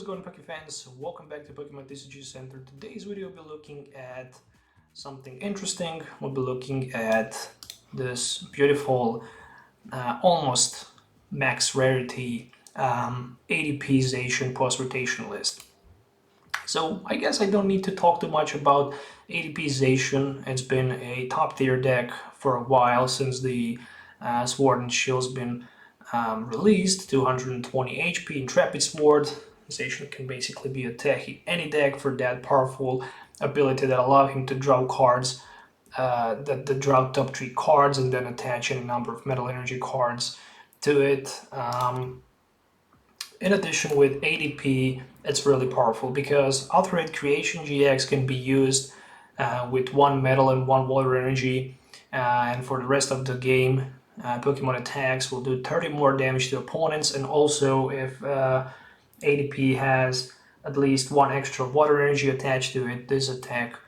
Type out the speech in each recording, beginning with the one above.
going, Poke fans? Welcome back to Pokemon TCG Center. Today's video will be looking at something interesting. We'll be looking at this beautiful, almost max rarity ADP Zacian post-rotation list. So I guess I don't need to talk too much about ADP Zacian. It's been a top tier deck for a while since the Sword and Shield's been released. 220 HP, Intrepid Sword. Zacian can basically be attacking any deck for that powerful ability that allow him to draw cards, that draw top 3 cards and then attach any number of Metal Energy cards to it. In addition, with ADP, it's really powerful because Alterate Creation GX can be used with 1 Metal and 1 Water Energy, and for the rest of the game, Pokemon attacks will do 30 more damage to opponents, and also if ADP has at least 1 extra Water Energy attached to it, this attack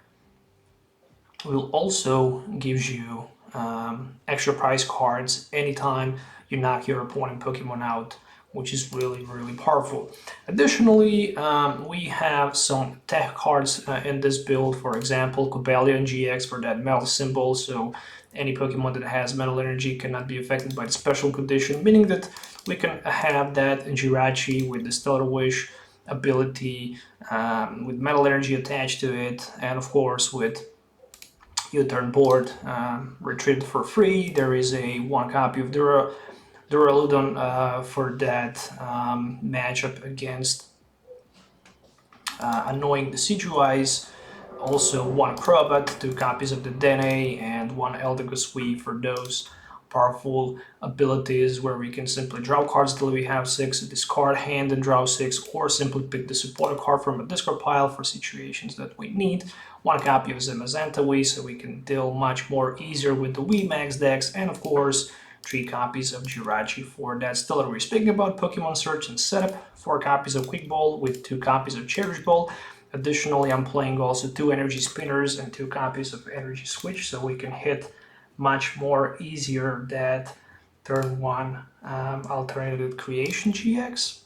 will also give you extra prize cards anytime you knock your opponent Pokemon out, which is really powerful. Additionally, we have some tech cards in this build. For example, Cobalion GX for that metal symbol, so any Pokemon that has metal energy cannot be affected by the special condition, meaning that we can have that Jirachi with the Stellar Wish ability, with metal energy attached to it, and of course with U-turn board retrieved for free. There is a 1 copy of Duraludon for that matchup against annoying Decidueyes. Also 1 Crobat, 2 copies of the Dene, and 1 Eldegoss for those powerful abilities where we can simply draw cards till we have 6, discard hand and draw 6, or simply pick the supporter card from a discard pile for situations that we need. 1 copy of Zamazenta Wii, so we can deal much more easier with the Wii Max decks, and of course 3 copies of Jirachi for that Stellar Wish. Speaking about Pokemon Search and Setup, 4 copies of Quick Ball with 2 copies of Cherish Ball. Additionally, I'm playing also 2 Energy Spinners and 2 copies of Energy Switch, so we can hit much more easier that turn 1 Alternative Creation GX.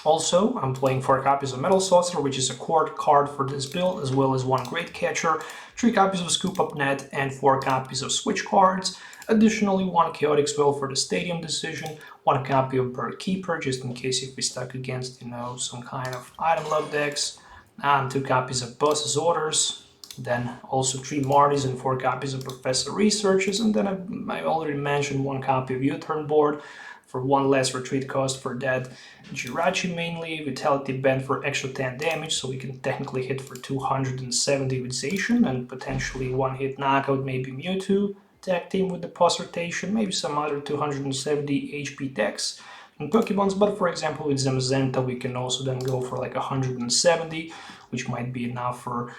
Also, I'm playing 4 copies of Metal Saucer, which is a core card for this build, as well as 1 Great Catcher, 3 copies of Scoop Up Net, and 4 copies of Switch cards. Additionally, 1 Chaotic Spell for the Stadium Decision, 1 copy of Bird Keeper, just in case if we stuck against, some kind of item lock decks, 2 copies of Boss's Orders, then also 3 Martys and 4 copies of Professor Researches, and then I already mentioned 1 copy of U-turn board for 1 less retreat cost for that Jirachi mainly, Vitality Band for extra 10 damage, so we can technically hit for 270 with Zacian, and potentially 1 hit knockout, maybe Mewtwo, tag team with the post-rotation, maybe some other 270 HP decks and Pokemons, but for example with Zamazenta we can also then go for like 170, which might be enough for,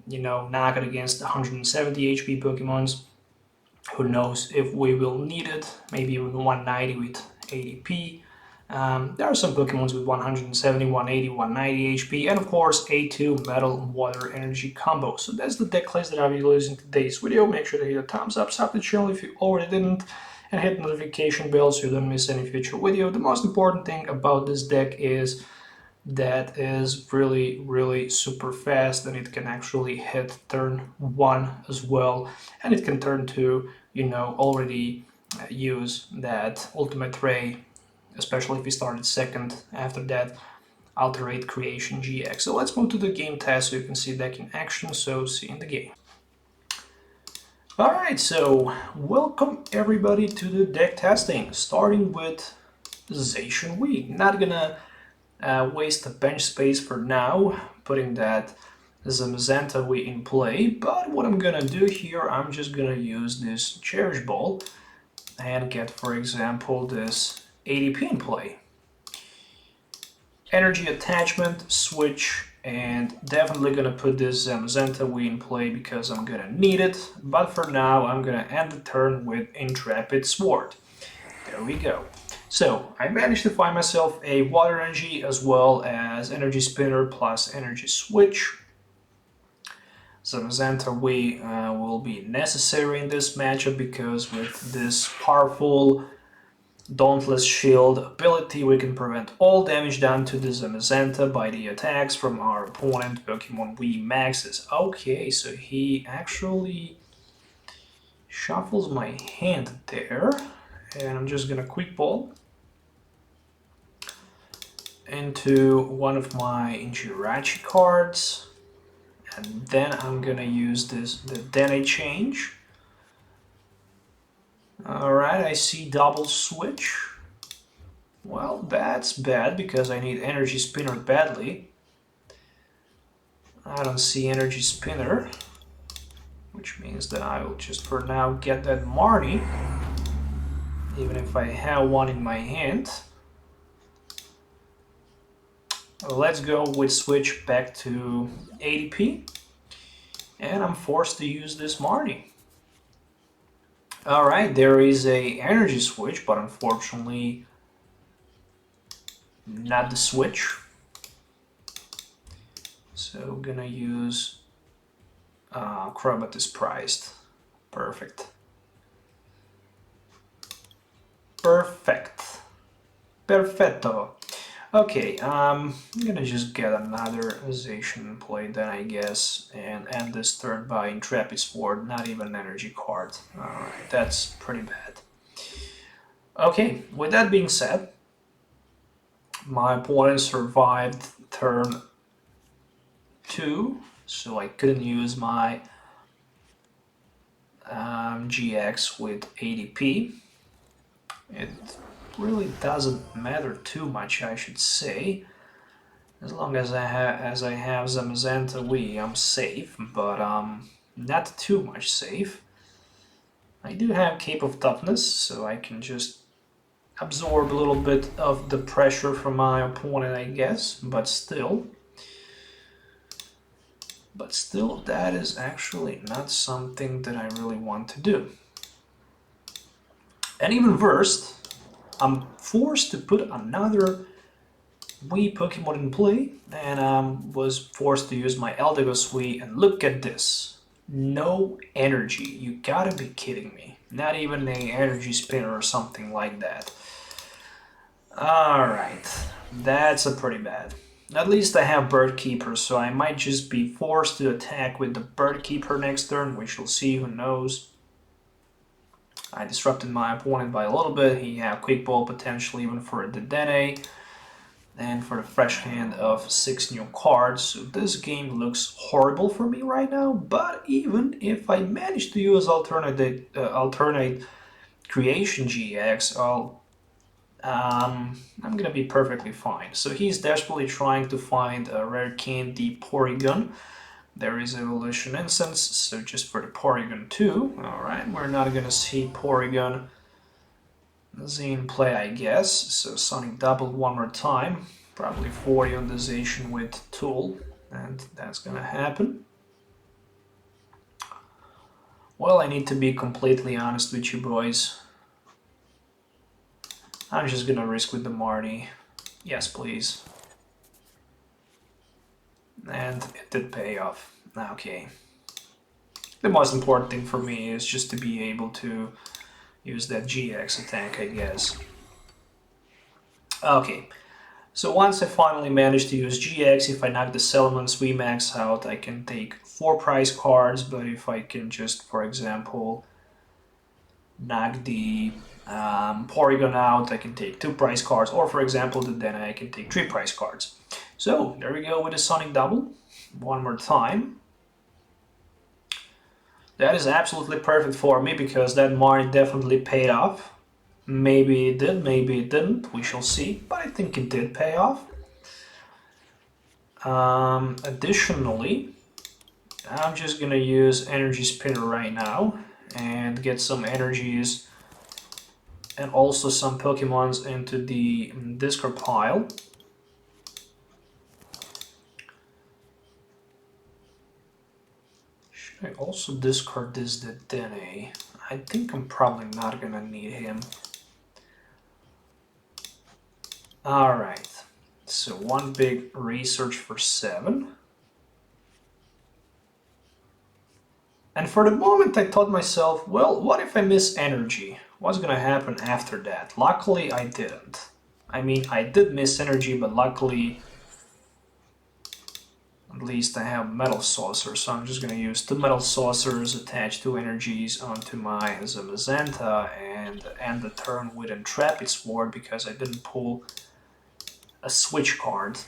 knockout against 170 HP Pokemons. Who knows if we will need it, maybe even 190 with ADP. There are some Pokemons with 170, 180, 190 HP, and of course A2 Metal Water Energy combo. So that's the deck list that I'll be using in today's video. Make sure to hit a thumbs up, sub the channel if you already didn't, and hit the notification bell so you don't miss any future video. The most important thing about this deck is that is really super fast, and it can actually hit turn 1 as well, and it can turn to, already use that Ultimate Ray, especially if we started second after that Alterate Creation GX. So let's move to the game test so you can see deck in action, so see you in the game. Alright, so welcome everybody to the deck testing, starting with Zacian Wii. Not gonna waste the bench space for now, putting that Zamazenta Wii in play, but what I'm gonna do here, I'm just gonna use this Cherish Ball and get, for example, this ADP in play. Energy Attachment, Switch, and definitely gonna put this Zamazenta Wii in play because I'm gonna need it, but for now I'm gonna end the turn with Intrepid Sword. There we go. So I managed to find myself a Water Energy as well as Energy Spinner plus Energy Switch. Zamazenta Wii will be necessary in this matchup because with this powerful Dauntless Shield ability, we can prevent all damage done to the Zamazenta by the attacks from our opponent Pokemon we maxes. Okay, so he actually shuffles my hand there, and I'm just gonna Quick Ball into one of my Jirachi cards, and then I'm gonna use the Dene change. Alright, I see double switch. Well, that's bad because I need Energy Spinner badly. I don't see Energy Spinner, which means that I will just for now get that Marnie, even if I have one in my hand. Let's go with switch back to ADP, and I'm forced to use this Marnie. Alright, there is a energy switch, but unfortunately not the switch. So gonna use Crobat is priced. Perfect. Perfect. Perfetto. Okay, I'm gonna just get another Zacian play then, I guess, and end this turn by Intrepid Sword, not even an energy card. Alright, that's pretty bad. Okay, with that being said, my opponent survived turn 2, so I couldn't use my GX with ADP. It really doesn't matter too much, I should say. As long as I have Zamazenta Wii, I'm safe, but not too much safe. I do have Cape of Toughness, so I can just absorb a little bit of the pressure from my opponent, I guess, but still, that is actually not something that I really want to do. And even worse, I'm forced to put another Wii Pokemon in play, and was forced to use my Eldegoss Wii, and look at this. No energy. You gotta be kidding me. Not even an energy spinner or something like that. Alright, that's a pretty bad. At least I have Bird Keeper, so I might just be forced to attack with the Bird Keeper next turn. We shall see, who knows. I disrupted my opponent by a little bit. He had Quick Ball potentially even for the Dene, and for the fresh hand of 6 new cards. So this game looks horrible for me right now, but even if I manage to use alternate creation GX, I'm gonna be perfectly fine. So he's desperately trying to find a rare candy Porygon. There is Evolution Incense, so just for the Porygon 2. Alright, we're not gonna see Porygon Zacian play, I guess. So Sonic double one more time. Probably 40 on the Zacian with Tool, and that's gonna happen. Well, I need to be completely honest with you boys. I'm just gonna risk with the Marnie. Yes, please. And it did pay off. Okay. The most important thing for me is just to be able to use that GX attack, I guess. Okay. So once I finally manage to use GX, if I knock the Salamence VMAX out, I can take 4 prize cards, but if I can just, for example, knock the Porygon out, I can take 2 prize cards, or for example, then I can take 3 prize cards. So there we go with the Sonic Double, one more time. That is absolutely perfect for me, because that Marnie definitely paid off. Maybe it did, maybe it didn't, we shall see, but I think it did pay off. Additionally, I'm just gonna use Energy Spinner right now and get some energies and also some Pokemons into the discard pile. Should I also discard this Dene? I think I'm probably not gonna need him. Alright, so one big research for 7. And for the moment, I thought myself, well, what if I miss energy? What's gonna happen after that? Luckily, I didn't. I mean, I did miss energy, but luckily, at least I have metal saucers, so I'm just gonna use two metal saucers, attach two energies onto my Zamazenta, and end the turn with Intrepid Sword because I didn't pull a switch card.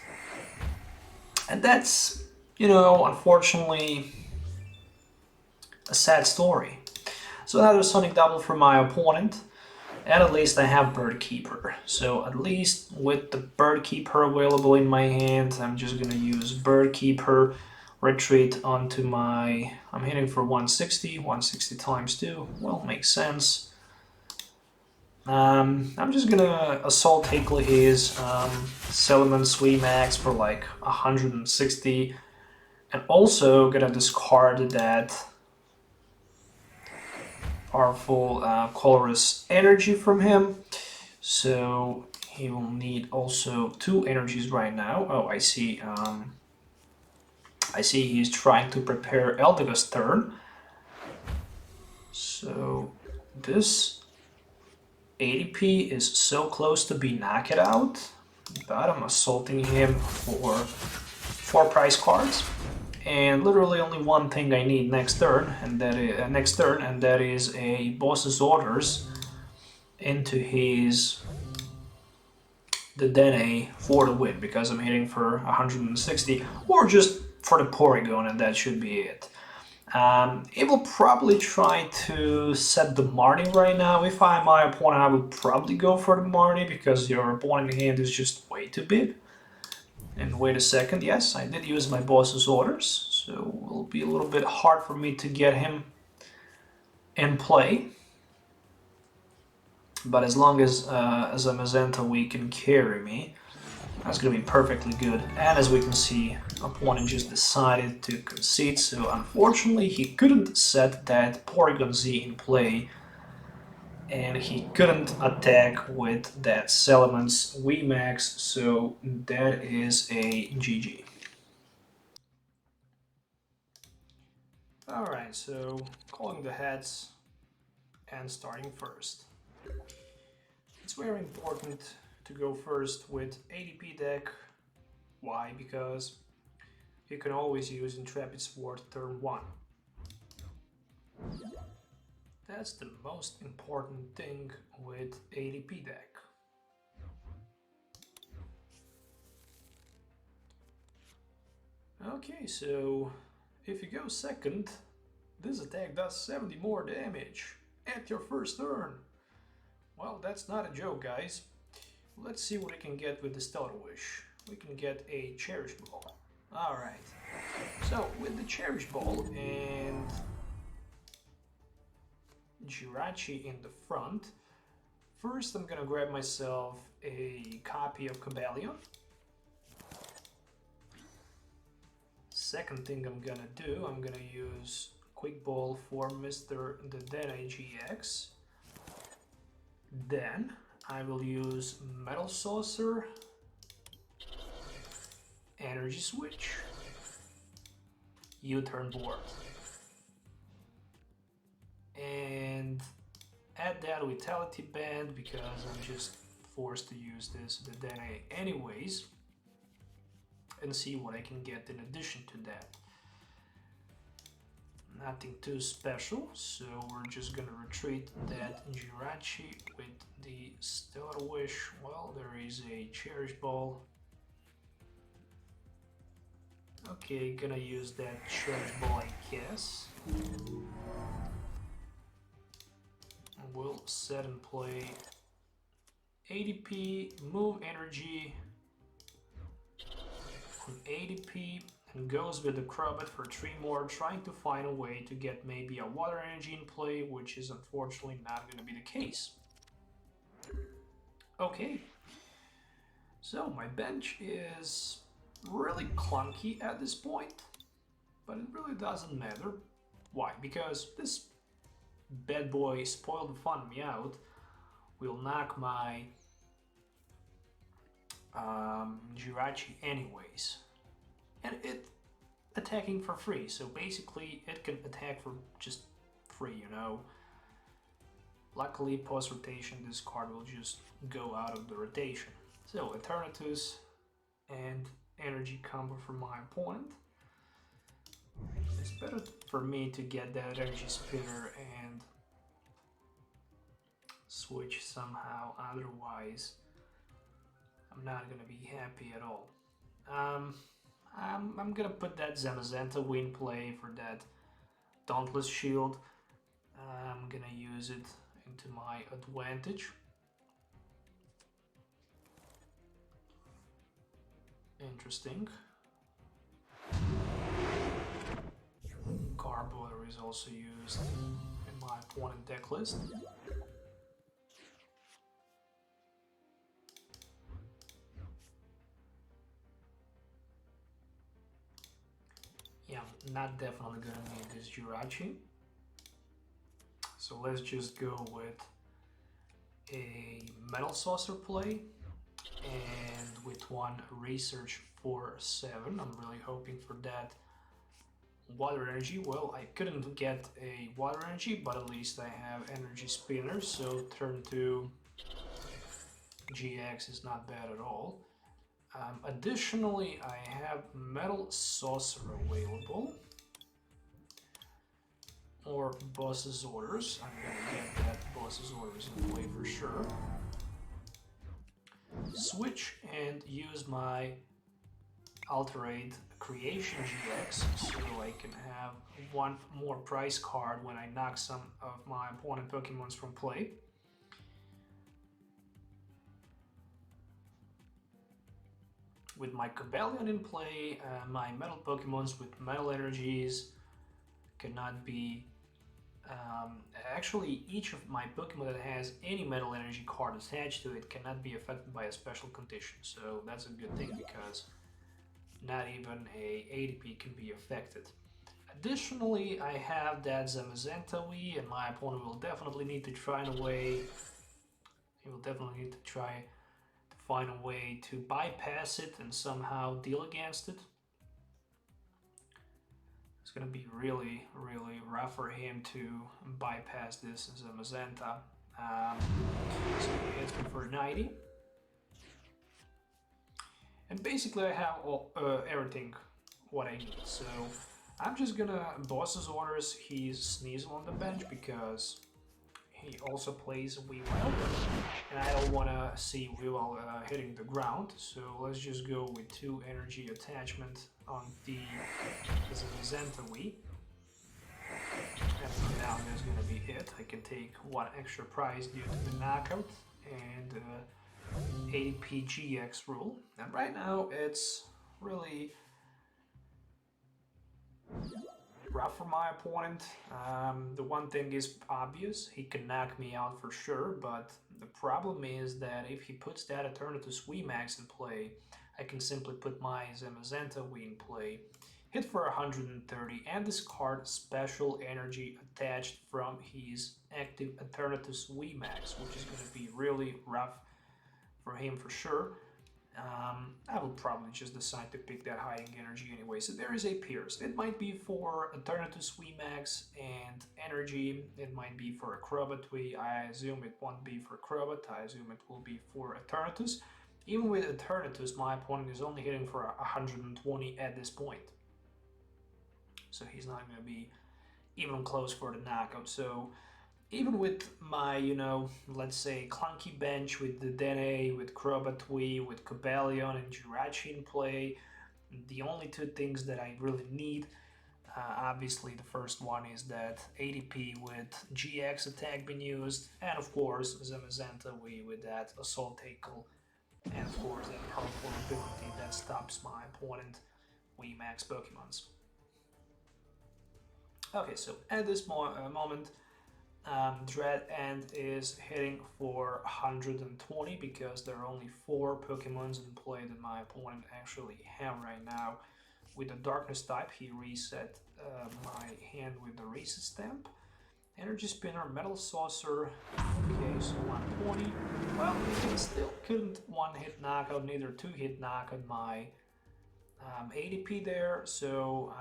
And that's, unfortunately, a sad story. So another Sonic Double for my opponent, and at least I have Bird Keeper. So at least with the Bird Keeper available in my hand, I'm just gonna use Bird Keeper, retreat onto my... I'm hitting for 160, 160 times 2, well, makes sense. I'm just gonna Assault Tackle his Salamence VMAX for like 160, and also gonna discard that powerful colorless energy from him. So he will need also two energies right now. Oh, I see. I see he's trying to prepare Eldego's turn. So this ADP is so close to be knocked out, but I'm assaulting him for 4 prize cards. And literally only one thing I need next turn, and that is a boss's orders into his the Dene for the win, because I'm hitting for 160, or just for the Porygon, and that should be it. It will probably try to set the Marnie right now. If I'm my opponent, I would probably go for the Marnie, because your opponent hand is just way too big. And wait a second, yes, I did use my boss's orders, so it will be a little bit hard for me to get him in play. But as long as a Mazenta we can carry me, that's going to be perfectly good. And as we can see, opponent just decided to concede, so unfortunately he couldn't set that Porygon Z in play, and he couldn't attack with that Salamence VMAX, so that is a GG. Alright, so calling the heads and starting first. It's very important to go first with ADP deck. Why? Because you can always use Intrepid Sword turn 1. That's the most important thing with ADP deck. Okay, so if you go second, this attack does 70 more damage at your first turn. Well, that's not a joke, guys. Let's see what I can get with the Stellar Wish. We can get a Cherish Ball. Alright, so with the Cherish Ball and Jirachi in the front, first I'm gonna grab myself a copy of Cobalion. Second thing I'm gonna do, I'm gonna use Quick Ball for Mr. Dedenne GX. Then I will use Metal Saucer, Energy Switch, U-turn board, and add that Vitality Band because I'm just forced to use this Dedenne anyways, and see what I can get in addition to that. Nothing too special, so we're just gonna retreat that Jirachi with the Stellar Wish. Well, there is a Cherish Ball. Okay, gonna use that Cherish Ball, I guess. We'll set and play ADP, move energy on ADP, and goes with the Crobat for 3 more, trying to find a way to get maybe a water energy in play, which is unfortunately not going to be the case. Okay, so my bench is really clunky at this point, but it really doesn't matter. Why? Because this bad boy spoiled the fun me out will knock my Jirachi anyways. And it attacking for free. So basically it can attack for just free, you know. Luckily, post-rotation, this card will just go out of the rotation. So, Eternatus and energy combo for my opponent. It's better for me to get that energy spinner and switch somehow, otherwise I'm not gonna be happy at all. I'm gonna put that Zamazenta win play for that Dauntless Shield. I'm gonna use it into my advantage. Interesting. Carboner is also used in my opponent deck list. Yeah, I'm not definitely gonna need this Jirachi. So let's just go with a Metal Saucer play and with one Research for 7. I'm really hoping for that Water Energy. Well, I couldn't get a Water Energy, but at least I have Energy Spinner, so turn 2 GX is not bad at all. Additionally, I have Metal Saucer available. Or Boss's Orders. I'm gonna get that Boss's Orders in play for sure. Switch and use my Alterate Creation GX so I can have one more prize card when I knock some of my opponent Pokemons from play. With my Cobalion in play, my Metal Pokemons with Metal Energies cannot be... actually, each of my Pokemon that has any Metal Energy card attached to it cannot be affected by a special condition, so that's a good thing because not even a ADP can be affected. Additionally, I have that Zamazenta Wii, and my opponent will definitely need to try a way. He will definitely need to try to find a way to bypass it and somehow deal against it. It's gonna be really, really rough for him to bypass this Zamazenta. So he hits me for 90. And basically I have everything what I need. So I'm just gonna Boss's Orders. He's Sneasel on the bench because he also plays Weavile. And I don't wanna see Weavile hitting the ground. So let's just go with 2 energy attachment on the Zamazenta Wii. And now there's gonna be it. I can take 1 extra prize due to the knockout and ADP GX rule. And right now it's really rough for my opponent. The one thing is obvious, he can knock me out for sure, but the problem is that if he puts that Eternatus VMAX in play, I can simply put my Zamazenta Wii in play, hit for 130, and discard special energy attached from his active Eternatus VMAX, which is going to be really rough for him for sure. I will probably just decide to pick that hiding energy anyway. So there is a Pierce. It might be for Eternatus VMAX and energy. It might be for a Crobat Wii. I assume it won't be for Crobat. I assume it will be for Eternatus. Even with Eternatus, my opponent is only hitting for 120 at this point. So he's not going to be even close for the knockout. So even with my, let's say clunky bench with the Dene, with Crobat Wii, with Cobalion and Jirachi in play, the only 2 things that I really need, obviously the first one is that ADP with GX attack being used, and of course Zamazenta Wii with that Assault Tackle, and of course that powerful ability that stops my opponent VMAX Pokemons. Okay, so at this moment, Dread End is hitting for 120 because there are only 4 Pokemons in play that my opponent actually have right now. With the Darkness type, he reset my hand with the Reset Stamp. Energy Spinner, Metal Saucer, okay, so 120. Well, he still couldn't 1-hit knockout, neither 2-hit knockout my ADP there, so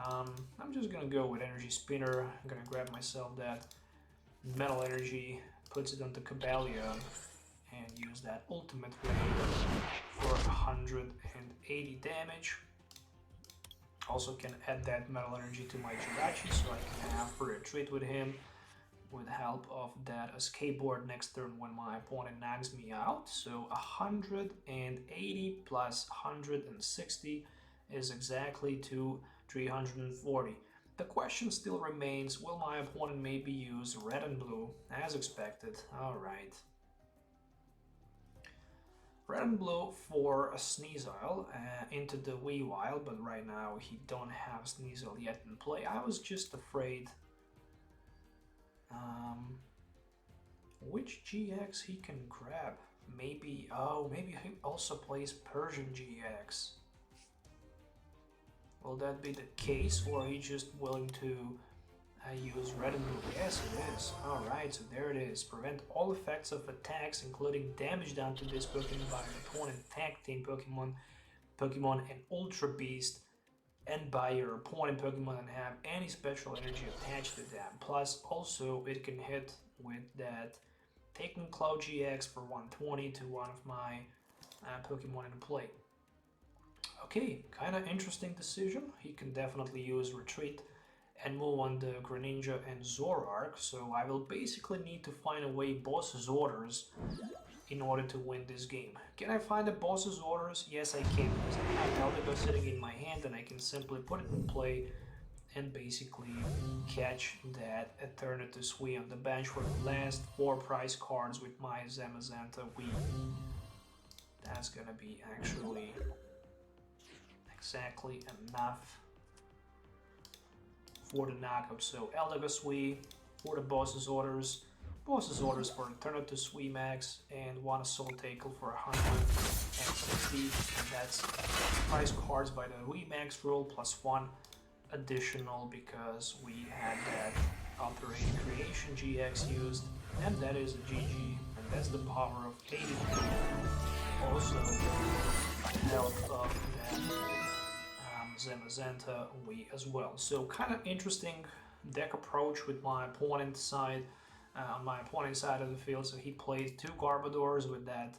I'm just gonna go with Energy Spinner. I'm gonna grab myself that Metal Energy, puts it onto Cabalion, and use that Ultimate Wave for 180 damage. Also can add that Metal Energy to my Jirachi, so I can have free retreat with him with help of that escape board next turn when my opponent knocks me out. So 180 plus 160 is exactly to 340. The question still remains, will my opponent maybe use red and blue as expected? Alright. Red and blue for a Sneasel into the Weavile, but right now he don't have Sneasel yet in play. I was just afraid which GX he can grab. Maybe, oh, maybe he also plays Persian GX. Will that be the case, or are you just willing to use red and blue? Yes, it is. Alright, so there it is. Prevent all effects of attacks, including damage done to this Pokemon by your opponent, tag team Pokemon, and Ultra Beast, and by your opponent Pokemon, and have any special energy attached to them. Plus, also, it can hit with that Taking Cloud GX for 120 to one of my Pokemon in play. Okay, kind of interesting decision. He can definitely use Retreat and move on the Greninja and Zoroark, so I will basically need to find a way boss's orders in order to win this game. Can I find the boss's orders? Yes, I can, because I have Eldegoss sitting in my hand and I can simply put it in play and basically catch that Eternatus Sui on the bench for the last 4 prize cards with my Zamazenta Wii. That's gonna be actually exactly enough for the knockout. So Eldegoss Sui for the boss's orders. Boss's orders for Eternatus Sui Max and one Assault Tackle for 160. And that's prize cards by the Wii Max rule plus 1 additional because we had that Operating Creation GX used, and that is a GG, and that's the power of ADP. Also, help of that Zamazenta Wii as well. So kind of interesting deck approach with my opponent's side. On my opponent's side of the field, so he plays 2 Garbodors with that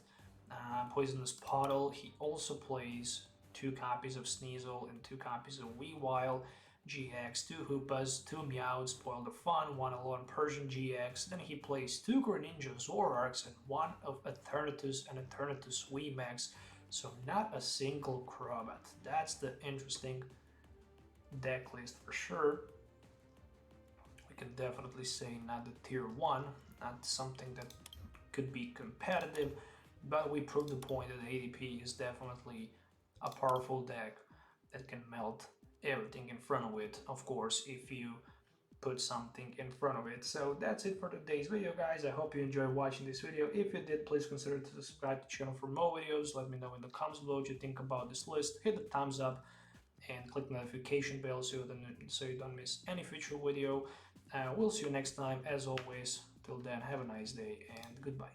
Poisonous Puddle. He also plays 2 copies of Sneasel and 2 copies of Weavile GX, 2 Hoopas, 2 Meowths, spoil the fun, 1 Alone Persian GX. Then he plays 2 Greninja Zoroarks and 1 of Eternatus and Eternatus VMAX. So not a single Crobat. That's the interesting deck list for sure. We can definitely say not the tier 1, not something that could be competitive, but we proved the point that ADP is definitely a powerful deck that can melt everything in front of it, of course, if you put something in front of it. So that's it for today's video, guys. I hope you enjoyed watching this video. If you did, please consider to subscribe to the channel for more videos. Let me know in the comments below what you think about this list. Hit the thumbs up and click the notification bell so you don't miss any future video. We'll see you next time. As always, till then, have a nice day and goodbye.